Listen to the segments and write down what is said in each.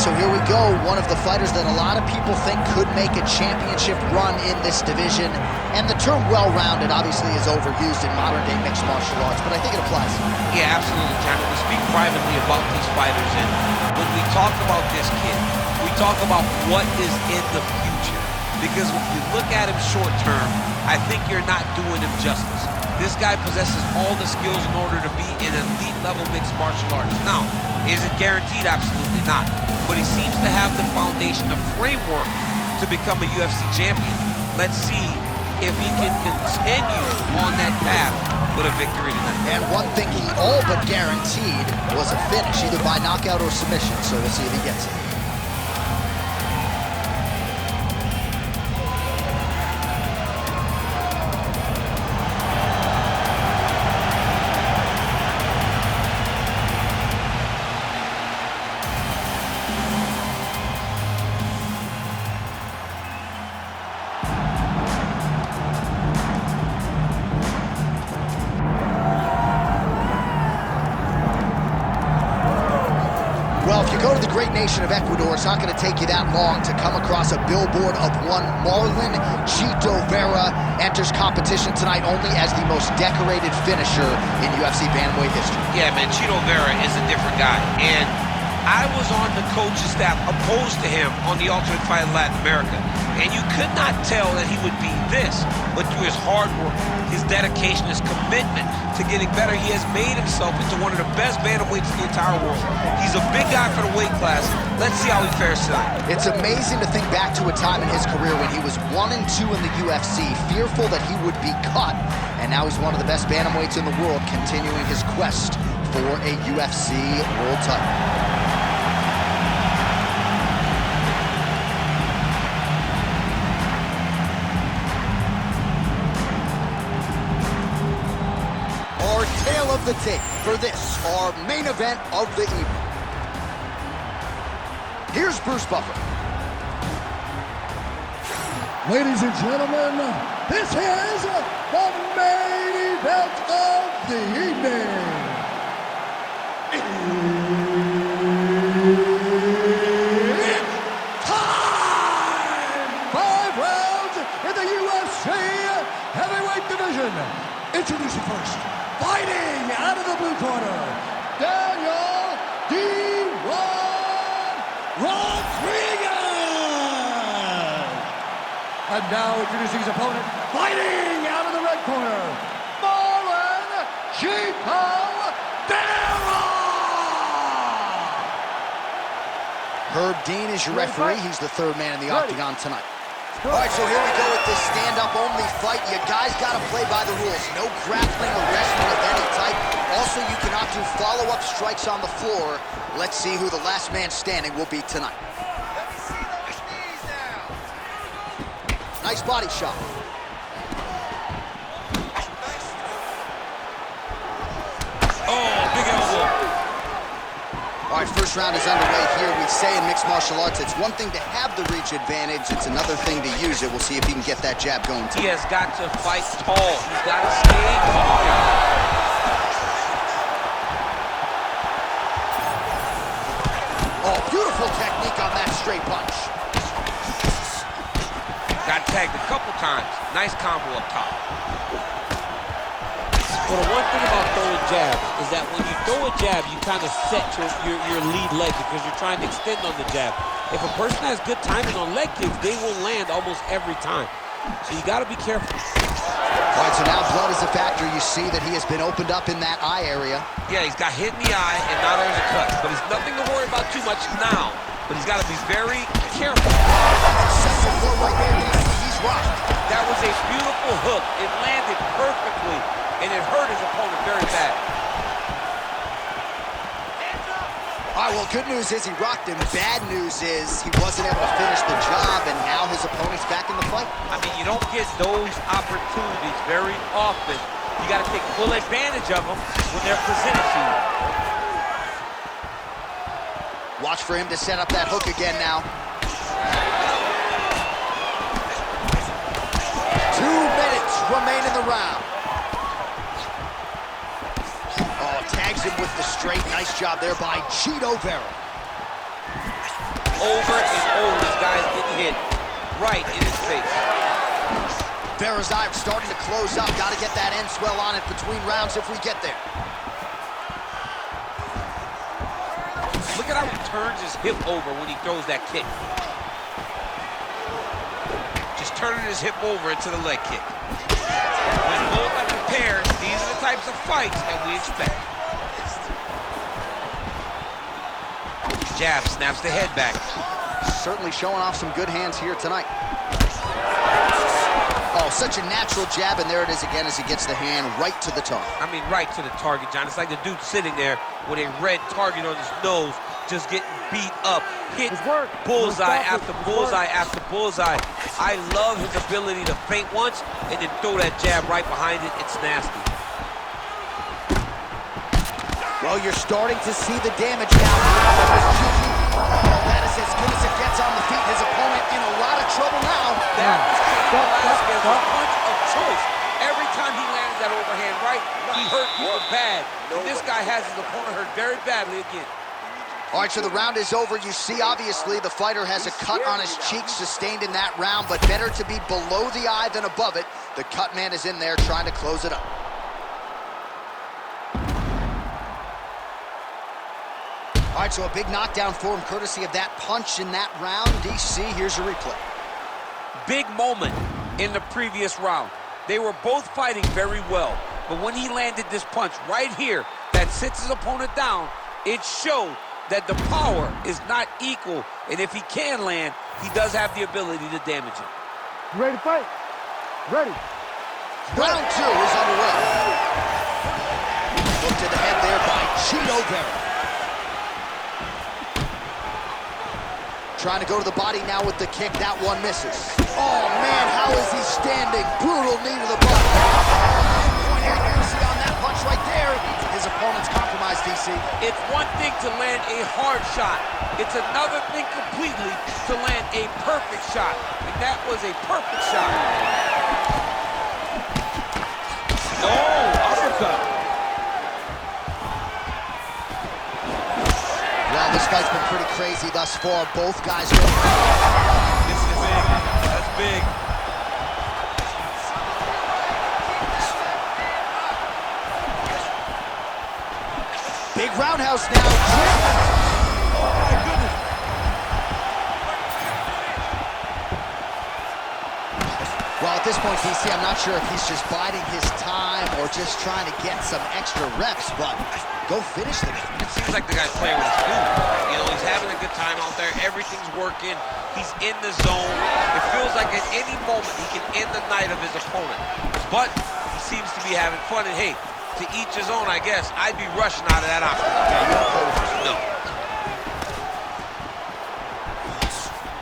so here we go. One of the fighters that a lot of people think could make a championship run in this division. And the term well-rounded obviously is overused in modern-day mixed martial arts, but I think it applies. Yeah, absolutely, Cameron. We speak privately about these fighters, and when we talk about this kid, we talk about what is in the future. Because when you look at him short-term, I think you're not doing him justice. This guy possesses all the skills in order to be an elite-level mixed martial artist. Now, is it guaranteed? Absolutely not. But he seems to have the foundation, the framework to become a UFC champion. Let's see if he can continue on that path with a victory tonight. And one thing he all but guaranteed was a finish, either by knockout or submission, so we'll see if he gets it. Well, if you go to the great nation of Ecuador, it's not going to take you that long to come across a billboard of one Marlon Chito Vera enters competition tonight only as the most decorated finisher in UFC bantamweight history. Yeah, man, Chito Vera is a different guy. And I was on the coaching staff opposed to him on the Ultimate Fight in Latin America. And you could not tell that he would be this, but through his hard work, his dedication, his commitment to getting better, he has made himself into one of the best bantamweights in the entire world. He's a big guy for the weight class. Let's see how he fares tonight. It's amazing to think back to a time in his career when he was 1-2 in the UFC, fearful that he would be cut, and now he's one of the best bantamweights in the world, continuing his quest for a UFC world title. Tale of the tape for this, our main event of the evening. Here's Bruce Buffer. Ladies and gentlemen, this is the main event of the evening. It's time! 5 rounds in the UFC heavyweight division. Introducing first, fighting out of the blue corner, Daniel D.Ron Rodriguez. And now introducing his opponent, fighting out of the red corner, Marlon Chito Vera. Herb Dean is your referee. He's the third man in the octagon tonight. All right, so here we go with this stand-up only fight. You guys got to play by the rules. No grappling or wrestling of any type. Also, you cannot do follow-up strikes on the floor. Let's see who the last man standing will be tonight. Let me see those knees now. Nice body shot. Oh, big elbow. All right, first round is underway here. We say in mixed martial arts, it's one thing to have the reach advantage. It's another thing to use it. We'll see if he can get that jab going too. He has got to fight tall. He's got to stay tall. Oh, beautiful technique on that straight punch. Got tagged a couple times. Nice combo up top. Well, the one thing about throwing jabs is that when you throw a jab, you kind of set your lead leg because you're trying to extend on the jab. If a person has good timing on leg kicks, they will land almost every time. So you got to be careful. All right, so now blood is a factor. You see that he has been opened up in that eye area. Yeah, he's got hit in the eye, and now there's a cut. But he's nothing to worry about too much now. But he's got to be very careful. Successful blow right there. He's rocked. That was a beautiful hook. It landed perfectly, and it hurt his opponent very bad. All right, well, good news is he rocked him. Bad news is he wasn't able to finish the job, and now his opponent's back in the fight. I mean, you don't get those opportunities very often. You got to take full advantage of them when they're presented to you. Watch for him to set up that hook again now. 2 minutes remain in the round. Oh, tags him with the straight. Nice job there by Chito Vera. over and over, this guy is getting hit right in his face. Berezaev starting to close up. Got to get that end swell on it between rounds if we get there. Look at how he turns his hip over when he throws that kick. Just turning his hip over into the leg kick. When both are prepared, these are the types of fights that we expect. Jab snaps the head back. Certainly showing off some good hands here tonight. Oh, such a natural jab, and there it is again as he gets the hand right to the target. I mean, right to the target, John. It's like the dude sitting there with a red target on his nose, just getting beat up, hit bullseye after bullseye after bullseye. I love his ability to feint once and then throw that jab right behind it. It's nasty. Well, you're starting to see the damage now. That is as good as it gets on the feet. His opponent in a lot of trouble now. That was Velasquez's punch of choice. Every time he landed that overhand right, he hurt people bad. And this guy has his opponent hurt very badly again. All right, so the round is over. You see, obviously, the fighter has a cut on his cheek sustained in that round, but better to be below the eye than above it. The cut man is in there trying to close it up. All right, so a big knockdown for him, courtesy of that punch in that round. DC, here's a replay. Big moment in the previous round. They were both fighting very well, but when he landed this punch right here that sits his opponent down, it showed that the power is not equal, and if he can land, he does have the ability to damage him. You ready to fight? Ready. Round two is underway. Look to the head there by Chito Vera. Trying to go to the body now with the kick. That one misses. Oh, man, how is he standing? Brutal knee to the body. Point here, you see on that punch right there. His opponent's compromised, DC. It's one thing to land a hard shot. It's another thing completely to land a perfect shot. And that was a perfect shot. Oh, uppercut. Well, this fight's been pretty crazy thus far. Both guys are... This is big. That's big. Big roundhouse now. Oh, my goodness. Well, at this point, DC, I'm not sure if he's just biding his time or just trying to get some extra reps, but go finish the guy. It seems like the guy's playing with his food. You know, he's having a good time out there. Everything's working. He's in the zone. It feels like at any moment he can end the night of his opponent. But he seems to be having fun. And hey, to each his own, I guess. I'd be rushing out of that octagon. No.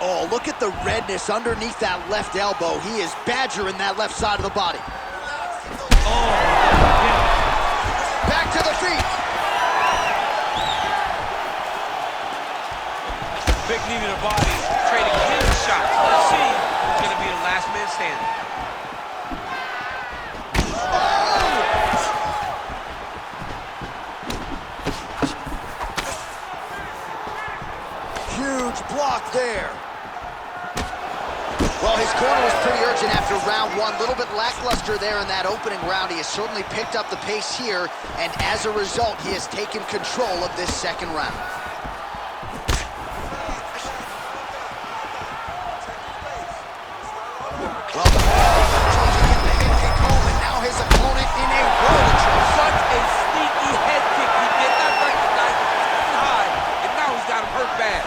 Oh, look at the redness underneath that left elbow. He is badgering that left side of the body. Oh, back to the feet. big knee to the body, trading his shots. Let's see who's going to be the last man standing. Huge block there. Well, his corner was pretty urgent after round one. A little bit lackluster there in that opening round. He has certainly picked up the pace here, and as a result, he has taken control of this second round. Well, the head kick home, and now his opponent in a world of trouble. Such a sneaky head kick. He did not recognize it was coming high, and now he's got him hurt bad.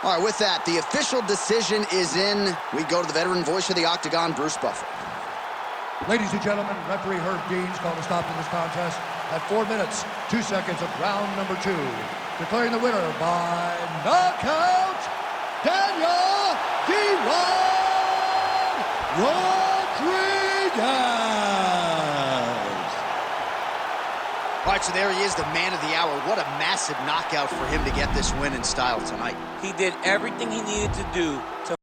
All right, with that, the official decision is in. We go to the veteran voice of the Octagon, Bruce Buffer. Ladies and gentlemen, referee Herb Dean's called a stop to this contest at 4 minutes, 2 seconds of round number 2. Declaring the winner by knockout, Daniel D-Rod Rodriguez. All right, so there he is, the man of the hour. What a massive knockout for him to get this win in style tonight. He did everything he needed to do to